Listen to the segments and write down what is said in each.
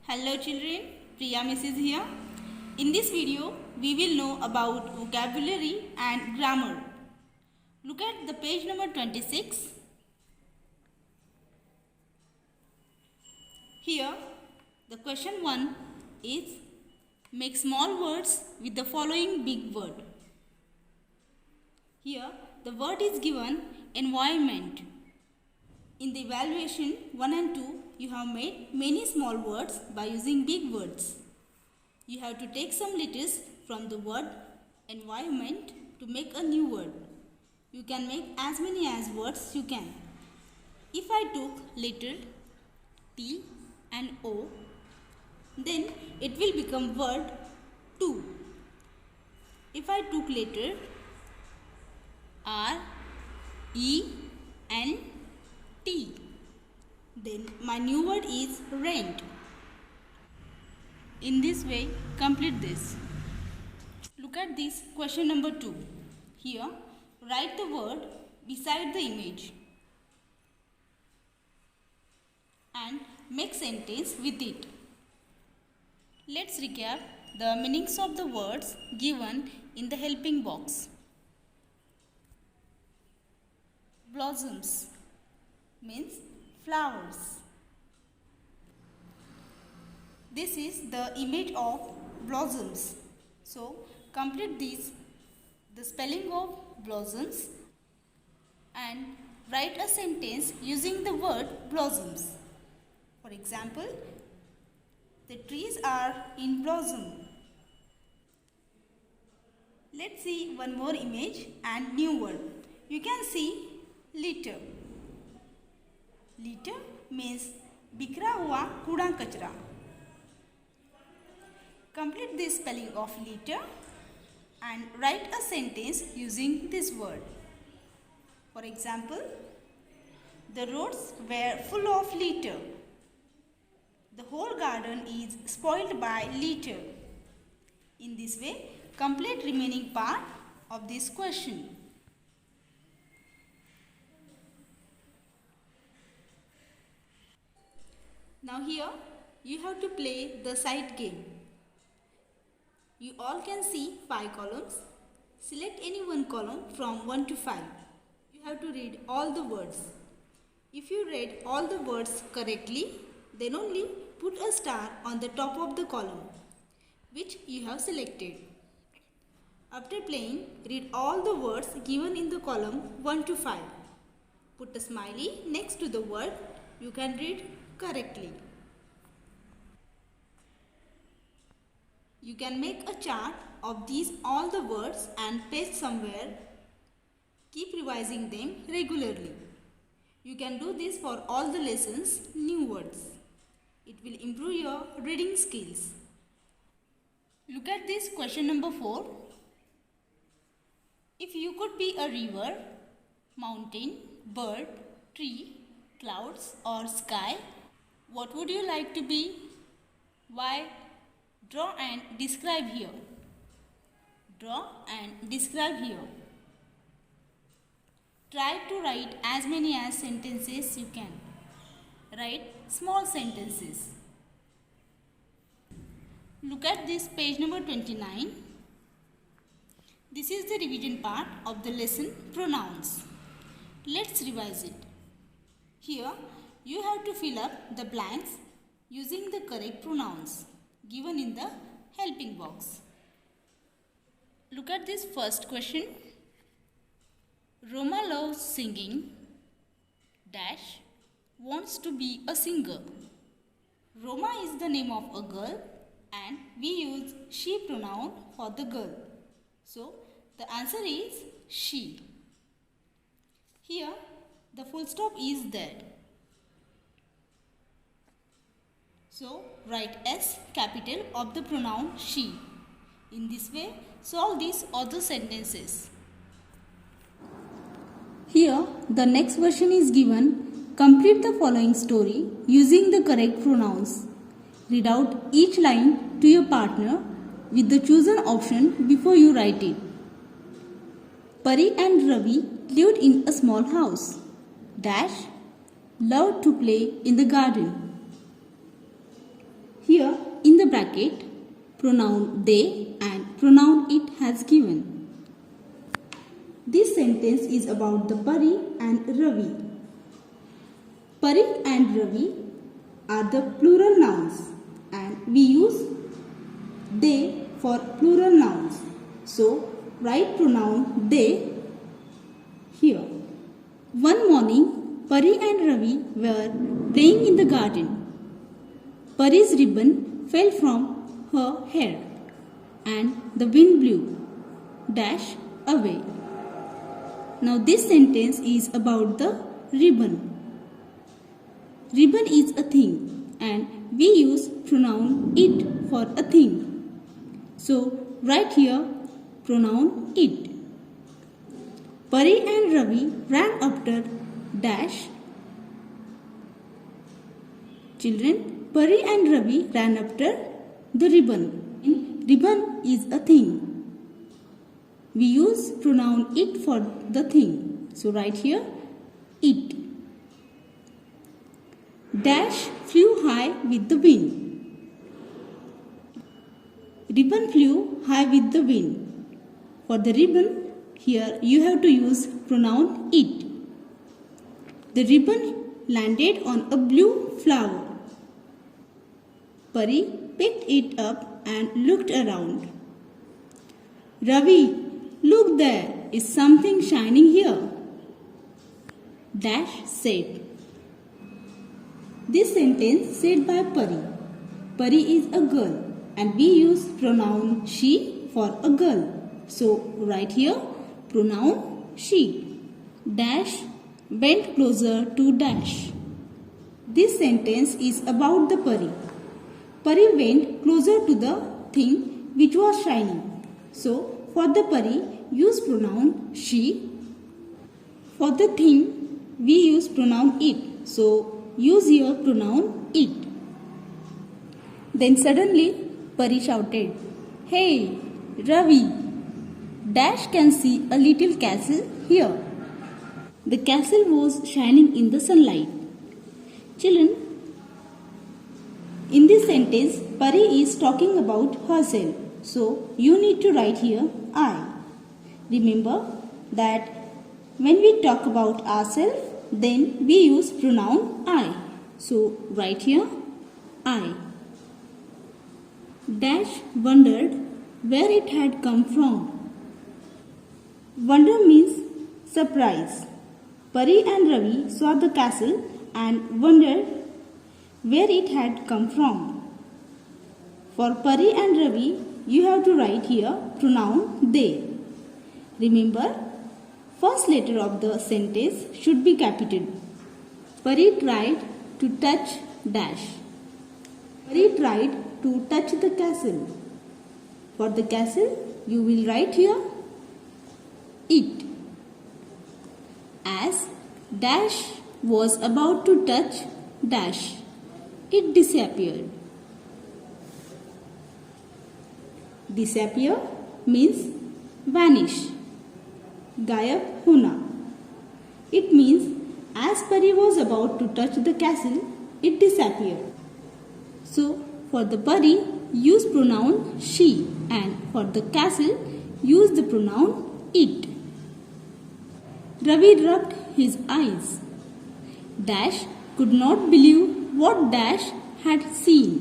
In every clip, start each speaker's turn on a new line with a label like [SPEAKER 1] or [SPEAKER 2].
[SPEAKER 1] Hello children, Priya Miss is here. In this video, we will know about vocabulary and grammar. Look at the page number 26. Here, the question 1 is make small words with the following big word. Here, the word is given environment. In the evaluation 1 and 2, you have made many small words by using big words. You have to take some letters from the word environment to make a new word. You can make as many as words you can. If I took letter T and O, then it will become word two. If I took letter R, E and T, then my new word is rent. In this way, complete this. Look at this question number 2. Here, write the word beside the image and make sentence with it. Let's recap the meanings of the words given in the helping box. Blossoms means flowers. This is the image of blossoms. So, complete this, the spelling of blossoms, and write a sentence using the word blossoms. For example, the trees are in blossom. Let's see one more image and new word. You can see litter. Litter means बिखरा हुआ कूड़ा कचरा. Complete the spelling of litter and write a sentence using this word. For example, the roads were full of litter. The whole garden is spoiled by litter. In this way, complete remaining part of this question. Now here, you have to play the sight game. You all can see 5 columns. Select any one column from 1 to 5. You have to read all the words. If you read all the words correctly, then only put a star on the top of the column, which you have selected. After playing, read all the words given in the column 1 to 5. Put a smiley next to the word you can read correctly. You can make a chart of these all the words and paste somewhere. Keep revising them regularly. You can do this for all the lessons, new words. It will improve your reading skills. Look at this question number 4. If you could be a river, mountain, bird, tree, clouds or sky, what would you like to be? Why? Draw and describe here. Draw and describe here. Try to write as many as sentences you can. Write small sentences. Look at this page number 29. This is the revision part of the lesson pronouns. Let's revise it. Here, you have to fill up the blanks using the correct pronouns given in the helping box. Look at this first question. Roma loves singing, dash, wants to be a singer. Roma is the name of a girl and we use she pronoun for the girl. So, the answer is she. Here, the full stop is there. So, write S capital of the pronoun she. In this way, solve these other sentences. Here, the next version is given. Complete the following story using the correct pronouns. Read out each line to your partner with the chosen option before you write it. Pari and Ravi lived in a small house. Dash, loved to play in the garden. Here in the bracket, pronoun they and pronoun it has given. This sentence is about the Pari and Ravi. Pari and Ravi are the plural nouns and we use they for plural nouns. So write pronoun they here. One morning, Pari and Ravi were playing in the garden. Pari's ribbon fell from her hair and the wind blew dash away. Now this sentence is about the ribbon. Ribbon is a thing and we use pronoun it for a thing. So write here pronoun it. Pari and Ravi ran after dash. Children, Pari and Ravi ran after the ribbon. Ribbon is a thing. We use pronoun it for the thing. So write here it. Dash flew high with the wind. Ribbon flew high with the wind. For the ribbon, here you have to use pronoun it. The ribbon landed on a blue flower. Pari picked it up and looked around. Ravi, look, there is something shining here. Dash said. This sentence said by Pari. Pari is a girl and we use pronoun she for a girl. So write here pronoun she. Dash bent closer to dash. This sentence is about the Pari. Pari went closer to the thing which was shining. So for the Pari, use pronoun she. For the thing, we use pronoun it. So use here pronoun it. Then suddenly Pari shouted, "Hey, Ravi! Dash can see a little castle here." The castle was shining in the sunlight. Children, in this sentence, Pari is talking about herself. So you need to write here I. Remember that when we talk about ourselves, then we use pronoun I. So write here I. Dash wondered where it had come from. Wonder means surprise. Pari and Ravi saw the castle and wondered where it had come from. For Pari and Ravi, you have to write here pronoun they. Remember, first letter of the sentence should be capital. Pari tried to touch dash. Pari tried to touch the castle. For the castle, you will write here it. As dash was about to touch dash, it disappeared. Disappear means vanish. Gayab hona. It means as Pari was about to touch the castle, it disappeared. So for the Pari, use pronoun she and for the castle, use the pronoun it. Ravi rubbed his eyes. Dash could not believe what Dash had seen.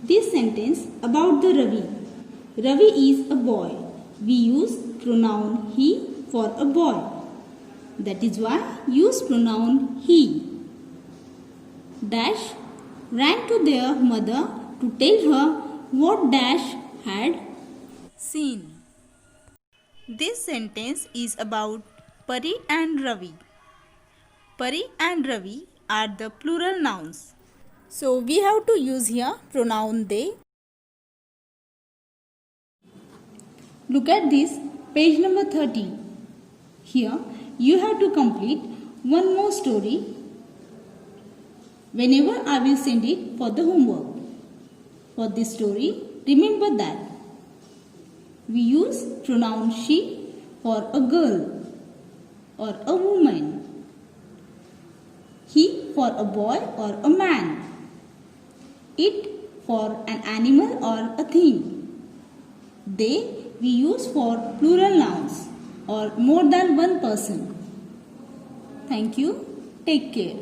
[SPEAKER 1] This sentence about the Ravi. Ravi is a boy. We use pronoun he for a boy. That is why use pronoun he. Dash ran to their mother to tell her what Dash had seen. This sentence is about Pari and Ravi. Pari and Ravi are the plural nouns. So we have to use here pronoun they. Look at this, page number 30. Here you have to complete one more story whenever I will send it for the homework. For this story, remember that we use pronoun she for a girl or a woman, he for a boy or a man. It for an animal or a thing. They we use for plural nouns or more than one person. Thank you. Take care.